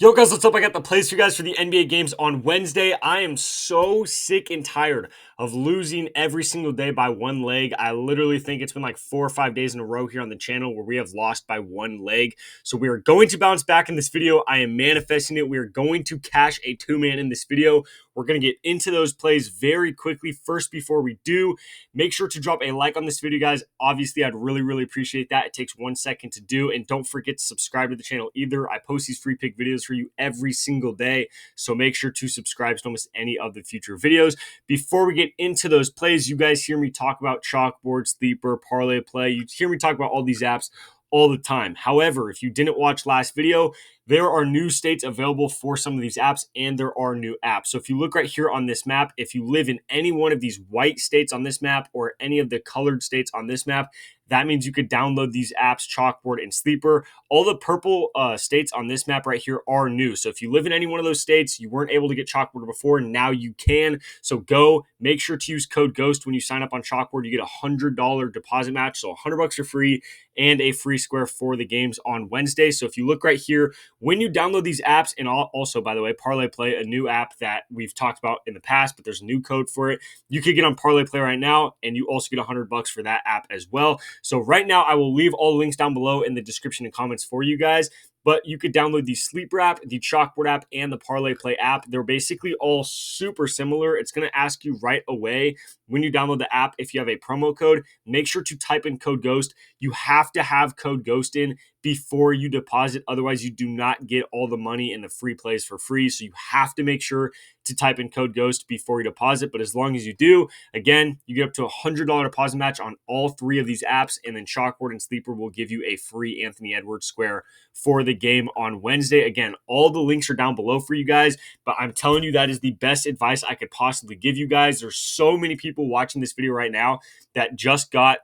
Yo guys, what's up? I got the plays for you guys for the NBA games on Wednesday. I am so sick and tired of losing every single day by one leg. I literally think it's been like 4 or 5 days in a row here on the channel where we have lost by one leg. So we are going to bounce back in this video. I am manifesting it. We are going to cash a two-man in this video. We're going to get into those plays very quickly. First, before we do, make sure to drop a like on this video, guys. Obviously, I'd really appreciate that. It takes 1 second to do. And don't forget to subscribe to the channel either. I post these free pick videos for you every single day. So make sure to subscribe so don't miss any of the future videos. Before we get into those plays, you guys hear me talk about chalkboard, sleeper, parlay play. You hear me talk about all these apps all the time. However, if you didn't watch last video, there are new states available for some of these apps, and there are new apps. So if you look right here on this map, if you live in any one of these white states on this map or any of the colored states on this map, that means you could download these apps, Chalkboard and Sleeper. All the purple states on this map right here are new. So if you live in any one of those states, you weren't able to get Chalkboard before, now you can. So go, make sure to use code GHOST when you sign up on Chalkboard. You get a $100 deposit match, so $100 for free and a free square for the games on Wednesday. So if you look right here, when you download these apps, and also, by the way, Parlay Play, a new app that we've talked about in the past, but there's a new code for it. You could get on Parlay Play right now, and you also get $100 for that app as well. So right now, I will leave all the links down below in the description and comments for you guys. But you could download the Sleeper app, the Chalkboard app, and the Parlay Play app. They're basically all super similar. It's going to ask you right away when you download the app if you have a promo code. Make sure to type in code GHOST. You have to have code GHOST in before you deposit. Otherwise, you do not get all the money in the free plays for free. So you have to make sure to type in code GHOST before you deposit. But as long as you do, again, you get up to a $100 deposit match on all three of these apps. And then Chalkboard and Sleeper will give you a free Anthony Edwards square for the game on Wednesday. Again, all the links are down below for you guys. But I'm telling you, that is the best advice I could possibly give you guys. There's so many people watching this video right now that just got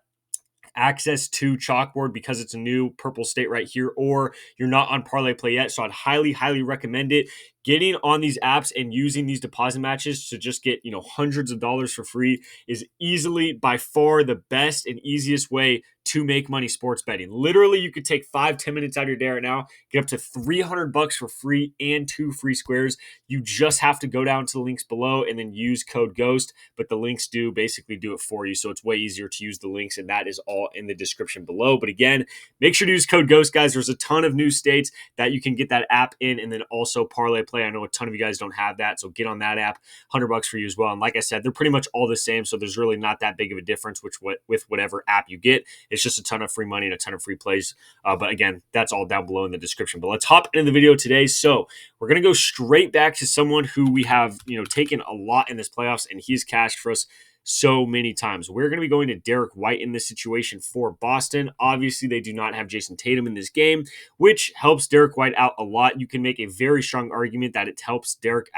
access to Chalkboard because it's a new purple state right here, or you're not on Parlay Play yet. So I'd highly recommend it. Getting on these apps and using these deposit matches to just get, hundreds of dollars for free is easily by far the best and easiest way to make money sports betting. Literally, you could take 5-10 minutes out of your day right now, get up to $300 for free and 2 free squares. You just have to go down to the links below and then use code GHOST, but the links do basically do it for you. So it's way easier to use the links, and that is all in the description below. But again, make sure to use code GHOST, guys. There's a ton of new states that you can get that app in, and then also Parlay Play. I know a ton of you guys don't have that, so get on that app. $100 for you as well. And like I said, they're pretty much all the same, so there's really not that big of a difference with whatever app you get. It's just a ton of free money and a ton of free plays. But again, that's all down below in the description. But let's hop into the video today. So we're going to go straight back to someone who we have, taken a lot in this playoffs, and he's cashed for us so many times. We're going to be going to Derek White in this situation for Boston. Obviously, they do not have Jason Tatum in this game, which helps Derek White out a lot. You can make a very strong argument that it helps Derek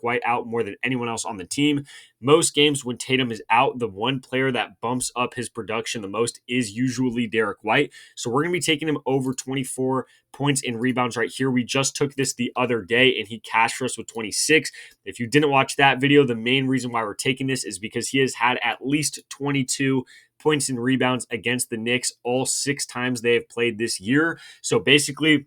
White out more than anyone else on the team. Most games when Tatum is out, the one player that bumps up his production the most is usually Derek White. So we're going to be taking him over 24 points and rebounds right here. We just took this the other day, and he cashed for us with 26. If you didn't watch that video, the main reason why we're taking this is because he has had at least 22 points and rebounds against the Knicks all 6 times they have played this year. So basically,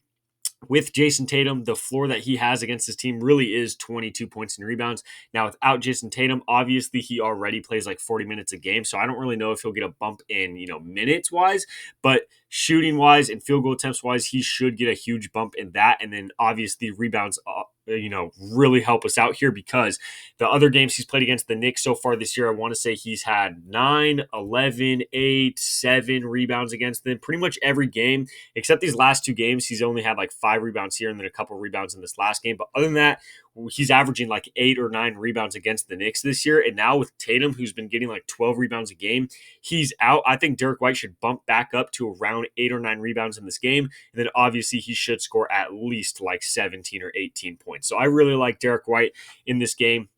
with Jason Tatum, the floor that he has against his team really is 22 points and rebounds. Now, without Jason Tatum, obviously he already plays like 40 minutes a game, so I don't really know if he'll get a bump in, minutes wise, but shooting wise and field goal attempts wise, he should get a huge bump in that. And then obviously rebounds, really help us out here, because the other games he's played against the Knicks so far this year, I want to say he's had 9, 11, 8, 7 rebounds against them. Pretty much every game, except these last 2 games, he's only had like 5 rebounds here and then a couple rebounds in this last game. But other than that, he's averaging like 8 or 9 rebounds against the Knicks this year. And now with Tatum, who's been getting like 12 rebounds a game, he's out. I think Derek White should bump back up to around 8 or 9 rebounds in this game. And then obviously he should score at least like 17 or 18 points. So I really like Derek White in this game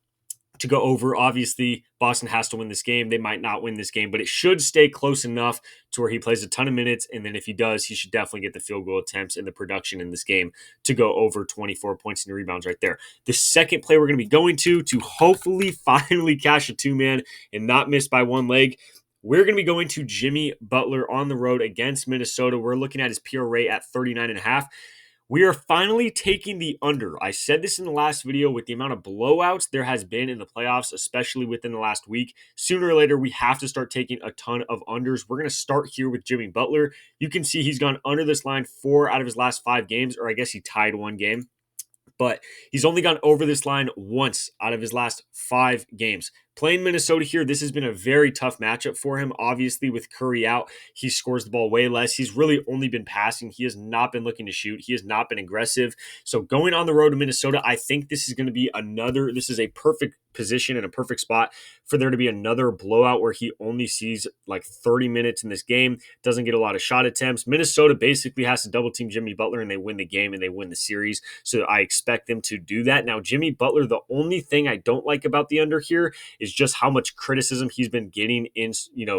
to go over. Obviously, Boston has to win this game. They might not win this game, but it should stay close enough to where he plays a ton of minutes. And then if he does, he should definitely get the field goal attempts and the production in this game to go over 24 points and rebounds right there. The second play we're going to be going to hopefully finally cash a 2-man and not miss by one leg, we're going to be going to Jimmy Butler on the road against Minnesota. We're looking at his PRA at 39.5. We are finally taking the under. I said this in the last video with the amount of blowouts there has been in the playoffs, especially within the last week. Sooner or later, we have to start taking a ton of unders. We're going to start here with Jimmy Butler. You can see he's gone under this line 4 out of his last 5 games, or I guess he tied one game, but he's only gone over this line once out of his last 5 games. Playing Minnesota here, this has been a very tough matchup for him. Obviously, with Curry out, he scores the ball way less. He's really only been passing. He has not been looking to shoot. He has not been aggressive. So going on the road to Minnesota, I think this is going to be this is a perfect position and a perfect spot for there to be another blowout where he only sees like 30 minutes in this game, doesn't get a lot of shot attempts. Minnesota basically has to double team Jimmy Butler and they win the game and they win the series. So I expect them to do that. Now, Jimmy Butler, the only thing I don't like about the under here is just how much criticism he's been getting in,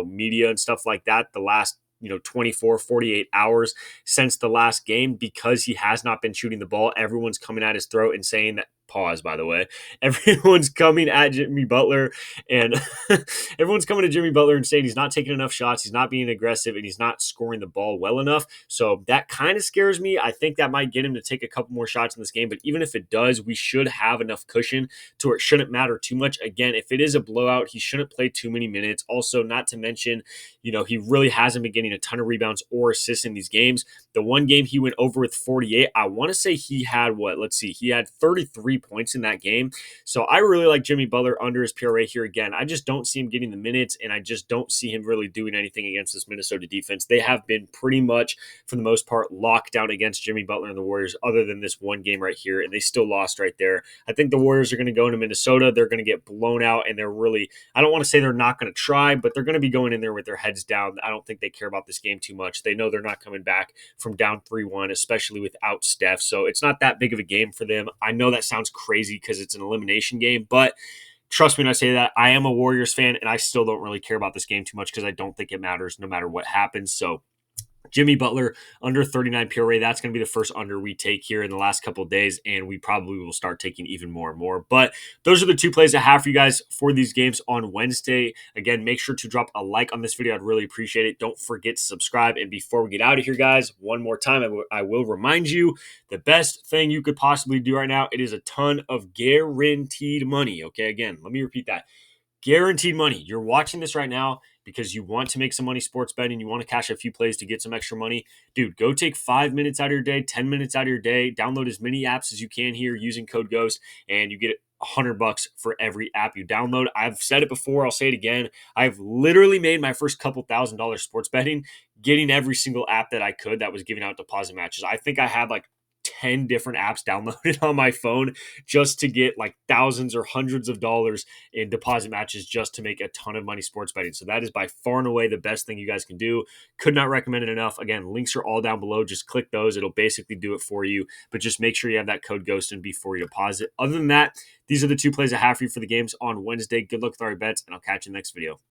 media and stuff like that the last 24, 48 hours since the last game, because he has not been shooting the ball. Everyone's coming at his throat and saying that, pause, by the way, everyone's coming at Jimmy Butler and everyone's coming to Jimmy Butler and saying he's not taking enough shots, he's not being aggressive, and he's not scoring the ball well enough. So that kind of scares me. I think that might get him to take a couple more shots in this game, but even if it does, we should have enough cushion to where it shouldn't matter too much. Again, if it is a blowout, he shouldn't play too many minutes. Also, not to mention, he really hasn't been getting a ton of rebounds or assists in these games. The one game he went over with 48, I want to say he had he had 33 points in that game. So I really like Jimmy Butler under his PRA here again. I just don't see him getting the minutes, and I just don't see him really doing anything against this Minnesota defense. They have been pretty much, for the most part, locked down against Jimmy Butler and the Warriors, other than this one game right here, and they still lost right there. I think the Warriors are going to go into Minnesota. They're going to get blown out, and I don't want to say they're not going to try, but they're going to be going in there with their heads down. I don't think they care about this game too much. They know they're not coming back from down 3-1, especially without Steph. So it's not that big of a game for them. I know that sounds crazy because it's an elimination game, but trust me when I say that. I am a Warriors fan, and I still don't really care about this game too much because I don't think it matters no matter what happens. So Jimmy Butler under 39 PRA. That's going to be the first under we take here in the last couple of days, and we probably will start taking even more and more. But those are the 2 plays I have for you guys for these games on Wednesday. Again, make sure to drop a like on this video. I'd really appreciate it. Don't forget to subscribe. And before we get out of here, guys, one more time, I will remind you the best thing you could possibly do right now. It is a ton of guaranteed money. Okay, again, let me repeat that. Guaranteed money. You're watching this right now because you want to make some money sports betting. You want to cash a few plays to get some extra money. Dude, go take 5 minutes out of your day, 10 minutes out of your day. Download as many apps as you can here using code GHOST, and you get $100 for every app you download. I've said it before. I'll say it again. I've literally made my first couple $1,000s sports betting, getting every single app that I could that was giving out deposit matches. I think I had like 10 different apps downloaded on my phone just to get like thousands or hundreds of dollars in deposit matches just to make a ton of money sports betting. So that is by far and away the best thing you guys can do. Could not recommend it enough. Again, links are all down below. Just click those. It'll basically do it for you, but just make sure you have that code GHOST before you deposit. Other than that, these are the 2 plays I have for you for the games on Wednesday. Good luck with all your bets, and I'll catch you in the next video.